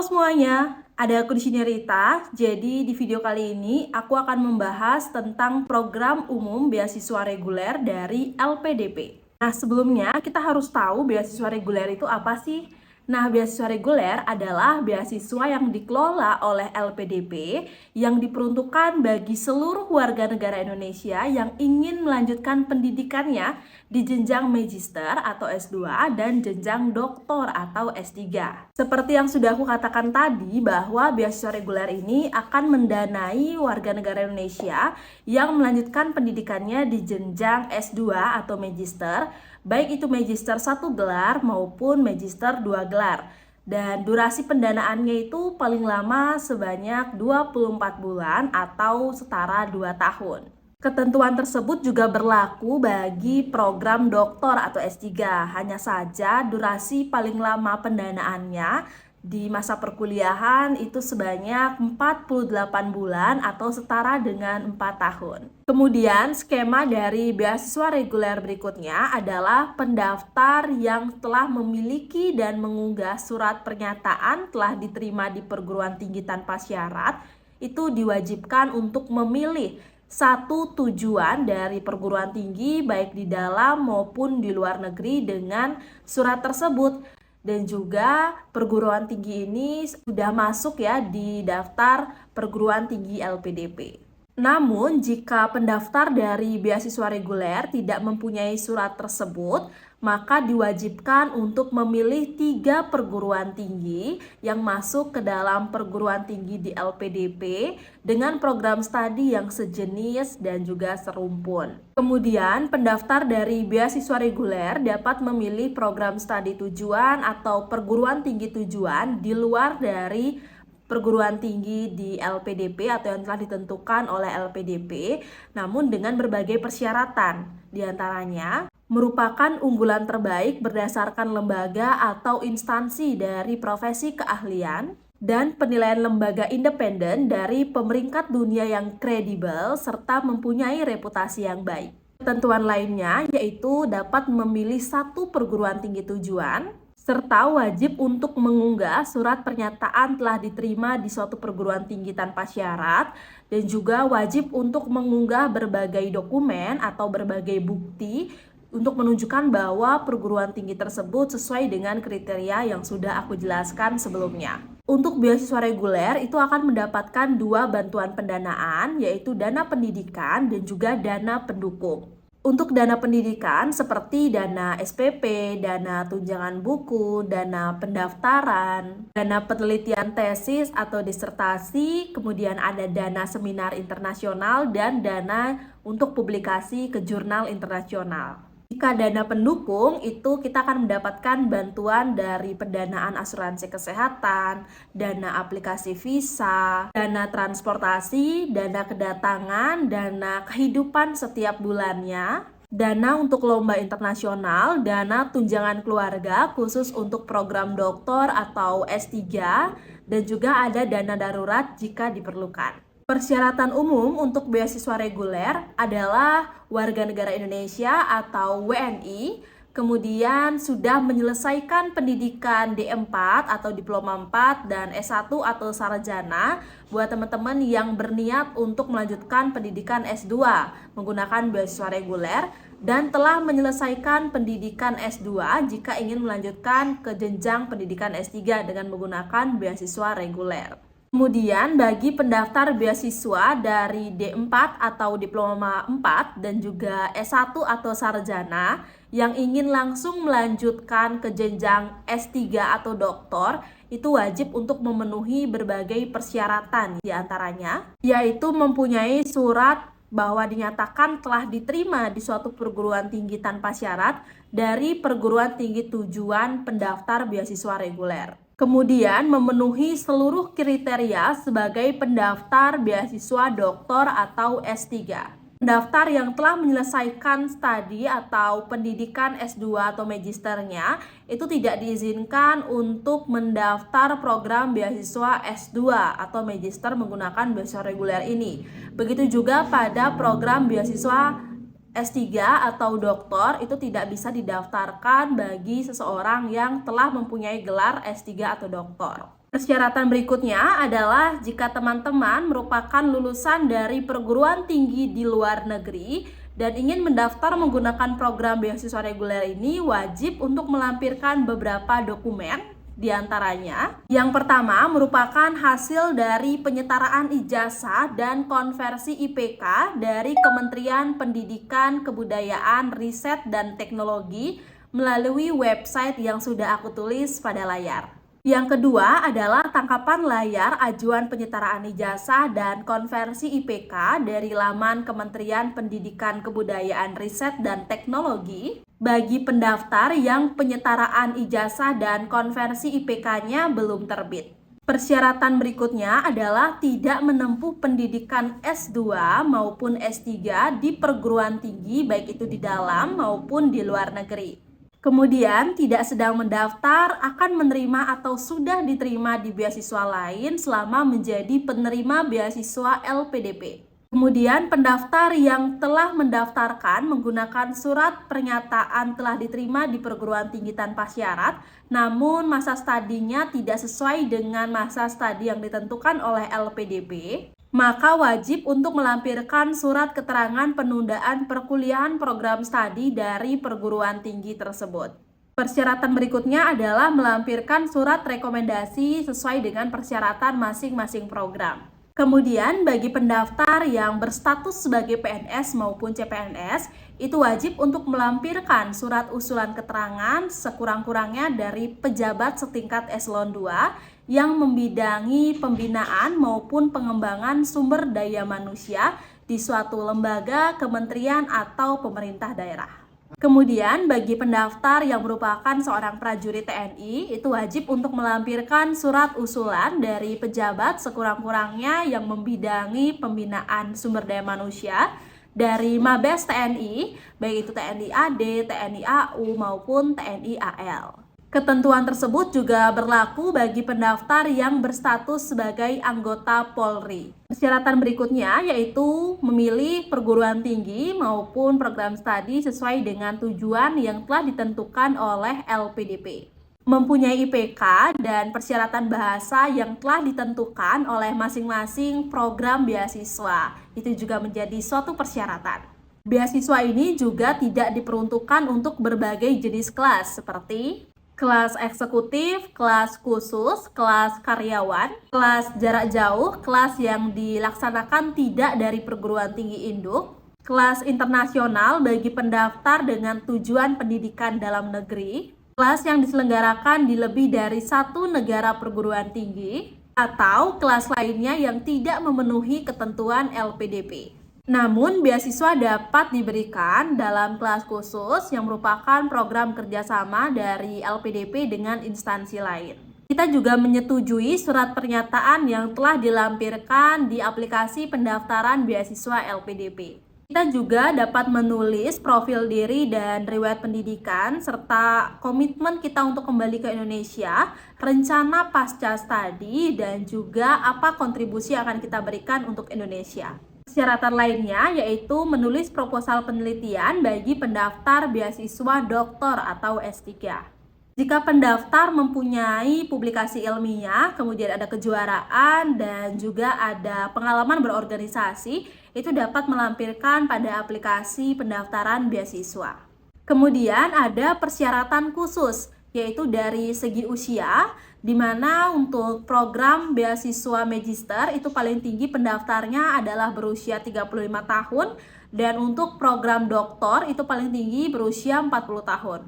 semuanya, ada aku di sini Rita. Jadi di video kali ini aku akan membahas tentang program umum beasiswa reguler dari LPDP. Nah, sebelumnya kita harus tahu beasiswa reguler itu apa sih? Nah, beasiswa reguler adalah beasiswa yang dikelola oleh LPDP yang diperuntukkan bagi seluruh warga negara Indonesia yang ingin melanjutkan pendidikannya di jenjang magister atau S2 dan jenjang doktor atau S3. Seperti yang sudah aku katakan tadi bahwa beasiswa reguler ini akan mendanai warga negara Indonesia yang melanjutkan pendidikannya di jenjang S2 atau magister, baik itu magister 1 gelar maupun magister 2 gelar. Dan durasi pendanaannya itu paling lama sebanyak 24 bulan atau setara 2 tahun. Ketentuan tersebut juga berlaku bagi program doktor atau S3. Hanya saja durasi paling lama pendanaannya di masa perkuliahan itu sebanyak 48 bulan atau setara dengan 4 tahun. Kemudian skema dari beasiswa reguler berikutnya adalah pendaftar yang telah memiliki dan mengunggah surat pernyataan telah diterima di perguruan tinggi tanpa syarat itu diwajibkan untuk memilih satu tujuan dari perguruan tinggi baik di dalam maupun di luar negeri dengan surat tersebut. Dan juga perguruan tinggi ini sudah masuk ya di daftar perguruan tinggi LPDP. Namun, jika pendaftar dari beasiswa reguler tidak mempunyai surat tersebut, maka diwajibkan untuk memilih 3 perguruan tinggi yang masuk ke dalam perguruan tinggi di LPDP dengan program studi yang sejenis dan juga serumpun. Kemudian, pendaftar dari beasiswa reguler dapat memilih program studi tujuan atau perguruan tinggi tujuan di luar dari perguruan tinggi di LPDP atau yang telah ditentukan oleh LPDP, namun dengan berbagai persyaratan. Di antaranya, merupakan unggulan terbaik berdasarkan lembaga atau instansi dari profesi keahlian, dan penilaian lembaga independen dari pemeringkat dunia yang kredibel serta mempunyai reputasi yang baik. Ketentuan lainnya yaitu dapat memilih satu perguruan tinggi tujuan, serta wajib untuk mengunggah surat pernyataan telah diterima di suatu perguruan tinggi tanpa syarat, dan juga wajib untuk mengunggah berbagai dokumen atau berbagai bukti untuk menunjukkan bahwa perguruan tinggi tersebut sesuai dengan kriteria yang sudah aku jelaskan sebelumnya. Untuk beasiswa reguler itu akan mendapatkan 2 bantuan pendanaan, yaitu dana pendidikan dan juga dana pendukung. Untuk dana pendidikan seperti dana SPP, dana tunjangan buku, dana pendaftaran, dana penelitian tesis atau disertasi, kemudian ada dana seminar internasional dan dana untuk publikasi ke jurnal internasional. Jika dana pendukung itu kita akan mendapatkan bantuan dari pendanaan asuransi kesehatan, dana aplikasi visa, dana transportasi, dana kedatangan, dana kehidupan setiap bulannya, dana untuk lomba internasional, dana tunjangan keluarga khusus untuk program doktor atau S3, dan juga ada dana darurat jika diperlukan. Persyaratan umum untuk beasiswa reguler adalah warga negara Indonesia atau WNI, kemudian sudah menyelesaikan pendidikan D4 atau diploma 4 dan S1 atau sarjana buat teman-teman yang berniat untuk melanjutkan pendidikan S2 menggunakan beasiswa reguler, dan telah menyelesaikan pendidikan S2 jika ingin melanjutkan ke jenjang pendidikan S3 dengan menggunakan beasiswa reguler. Kemudian bagi pendaftar beasiswa dari D4 atau diploma 4 dan juga S1 atau sarjana yang ingin langsung melanjutkan ke jenjang S3 atau doktor, itu wajib untuk memenuhi berbagai persyaratan, diantaranya yaitu mempunyai surat bahwa dinyatakan telah diterima di suatu perguruan tinggi tanpa syarat dari perguruan tinggi tujuan pendaftar beasiswa reguler. Kemudian memenuhi seluruh kriteria sebagai pendaftar beasiswa doktor atau S3. Pendaftar yang telah menyelesaikan studi atau pendidikan S2 atau magisternya itu tidak diizinkan untuk mendaftar program beasiswa S2 atau magister menggunakan beasiswa reguler ini. Begitu juga pada program beasiswa S3 atau doktor itu tidak bisa didaftarkan bagi seseorang yang telah mempunyai gelar S3 atau doktor. Persyaratan berikutnya adalah jika teman-teman merupakan lulusan dari perguruan tinggi di luar negeri dan ingin mendaftar menggunakan program beasiswa reguler ini, wajib untuk melampirkan beberapa dokumen. Di antaranya, yang pertama merupakan hasil dari penyetaraan ijazah dan konversi IPK dari Kementerian Pendidikan, Kebudayaan, Riset, dan Teknologi melalui website yang sudah aku tulis pada layar. Yang kedua adalah tangkapan layar ajuan penyetaraan ijazah dan konversi IPK dari laman Kementerian Pendidikan, Kebudayaan, Riset, dan Teknologi bagi pendaftar yang penyetaraan ijazah dan konversi IPK-nya belum terbit. Persyaratan berikutnya adalah tidak menempuh pendidikan S2 maupun S3 di perguruan tinggi baik itu di dalam maupun di luar negeri. Kemudian, tidak sedang mendaftar, akan menerima atau sudah diterima di beasiswa lain selama menjadi penerima beasiswa LPDP. Kemudian, pendaftar yang telah mendaftarkan menggunakan surat pernyataan telah diterima di perguruan tinggi tanpa syarat, namun masa studinya tidak sesuai dengan masa studi yang ditentukan oleh LPDP, maka wajib untuk melampirkan surat keterangan penundaan perkuliahan program studi dari perguruan tinggi tersebut. Persyaratan berikutnya adalah melampirkan surat rekomendasi sesuai dengan persyaratan masing-masing program. Kemudian bagi pendaftar yang berstatus sebagai PNS maupun CPNS, itu wajib untuk melampirkan surat usulan keterangan sekurang-kurangnya dari pejabat setingkat eselon 2 yang membidangi pembinaan maupun pengembangan sumber daya manusia di suatu lembaga, kementerian, atau pemerintah daerah. Kemudian bagi pendaftar yang merupakan seorang prajurit TNI, itu wajib untuk melampirkan surat usulan dari pejabat sekurang-kurangnya yang membidangi pembinaan sumber daya manusia dari Mabes TNI, baik itu TNI AD, TNI AU, maupun TNI AL. Ketentuan tersebut juga berlaku bagi pendaftar yang berstatus sebagai anggota Polri. Persyaratan berikutnya yaitu memilih perguruan tinggi maupun program studi sesuai dengan tujuan yang telah ditentukan oleh LPDP. Mempunyai IPK dan persyaratan bahasa yang telah ditentukan oleh masing-masing program beasiswa. Itu juga menjadi suatu persyaratan. Beasiswa ini juga tidak diperuntukkan untuk berbagai jenis kelas seperti kelas eksekutif, kelas khusus, kelas karyawan, kelas jarak jauh, kelas yang dilaksanakan tidak dari perguruan tinggi induk, kelas internasional bagi pendaftar dengan tujuan pendidikan dalam negeri, kelas yang diselenggarakan di lebih dari satu negara perguruan tinggi, atau kelas lainnya yang tidak memenuhi ketentuan LPDP. Namun, beasiswa dapat diberikan dalam kelas khusus yang merupakan program kerjasama dari LPDP dengan instansi lain. Kita juga menyetujui surat pernyataan yang telah dilampirkan di aplikasi pendaftaran beasiswa LPDP. Kita juga dapat menulis profil diri dan riwayat pendidikan, serta komitmen kita untuk kembali ke Indonesia, rencana pasca studi, dan juga apa kontribusi yang akan kita berikan untuk Indonesia. Persyaratan lainnya yaitu menulis proposal penelitian bagi pendaftar beasiswa doktor atau S3. Jika pendaftar mempunyai publikasi ilmiah, kemudian ada kejuaraan dan juga ada pengalaman berorganisasi, itu dapat melampirkan pada aplikasi pendaftaran beasiswa. Kemudian ada persyaratan khusus, yaitu dari segi usia, di mana untuk program beasiswa magister itu paling tinggi pendaftarnya adalah berusia 35 tahun dan untuk program doktor itu paling tinggi berusia 40 tahun.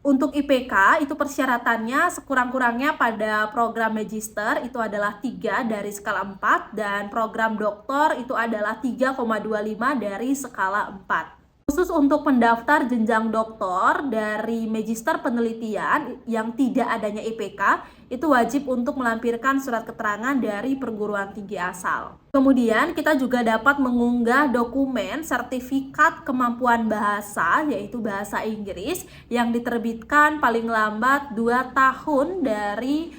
Untuk IPK itu persyaratannya sekurang-kurangnya pada program magister itu adalah 3 dari skala 4 dan program doktor itu adalah 3,25 dari skala 4. Khusus untuk pendaftar jenjang doktor dari magister penelitian yang tidak adanya IPK, itu wajib untuk melampirkan surat keterangan dari perguruan tinggi asal. Kemudian kita juga dapat mengunggah dokumen sertifikat kemampuan bahasa, yaitu bahasa Inggris, yang diterbitkan paling lambat 2 tahun dari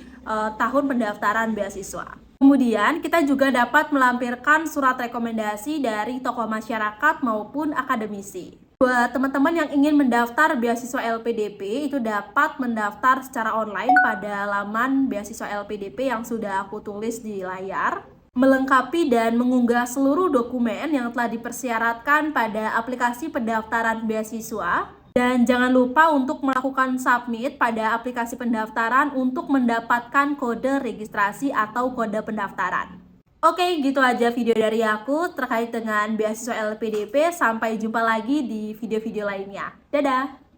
tahun pendaftaran beasiswa. Kemudian kita juga dapat melampirkan surat rekomendasi dari tokoh masyarakat maupun akademisi. Buat teman-teman yang ingin mendaftar beasiswa LPDP, itu dapat mendaftar secara online pada laman beasiswa LPDP yang sudah aku tulis di layar, melengkapi dan mengunggah seluruh dokumen yang telah dipersyaratkan pada aplikasi pendaftaran beasiswa, dan jangan lupa untuk melakukan submit pada aplikasi pendaftaran untuk mendapatkan kode registrasi atau kode pendaftaran. Oke, gitu aja video dari aku terkait dengan beasiswa LPDP. Sampai jumpa lagi di video-video lainnya. Dadah!